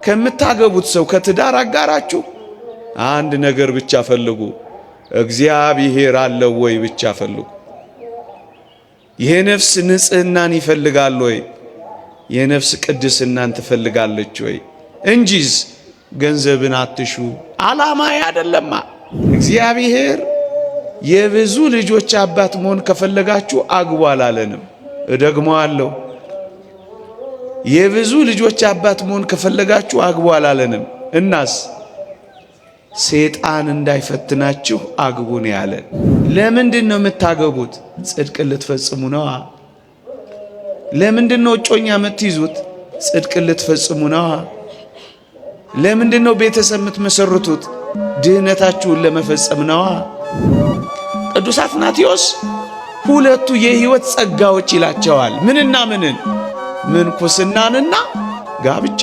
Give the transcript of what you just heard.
ከምታገቡት ሰው ከትዳር አጋራችሁ አንድ ነገር ብቻ ፈልጉ፣ እግዚአብሔር አለው ወይ ብቻ ፈልጉ። የነፍስ ንጽህናን ይፈልጋል ወይ? የነፍስ ቅድስናን ትፈልጋለች ወይ? እንጂስ ገንዘብን አትሹ። ዓላማ አይደለማ። እግዚአብሔር የብዙ ልጆች አባት መሆን ከፈለጋችሁ አግቡ አላለንም። እደግመዋለሁ። የብዙ ልጆች አባት መሆን ከፈለጋችሁ አግቡ አላለንም። እናስ ሰይጣን እንዳይፈትናችሁ አግቡ ነው ያለን። ለምንድን ነው የምታገቡት? ጽድቅ ልትፈጽሙ ነው። ለምንድን ነው እጮኛ የምትይዙት? ጽድቅ ልትፈጽሙ ነው። ለምንድን ነው ቤተሰብ የምትመሰርቱት? ድህነታችሁን ለመፈጸም ነው። ቅዱስ አትናቴዎስ ሁለቱ የሕይወት ጸጋዎች ይላቸዋል። ምንና ምንን? ምንኩስናንና ጋብቻ።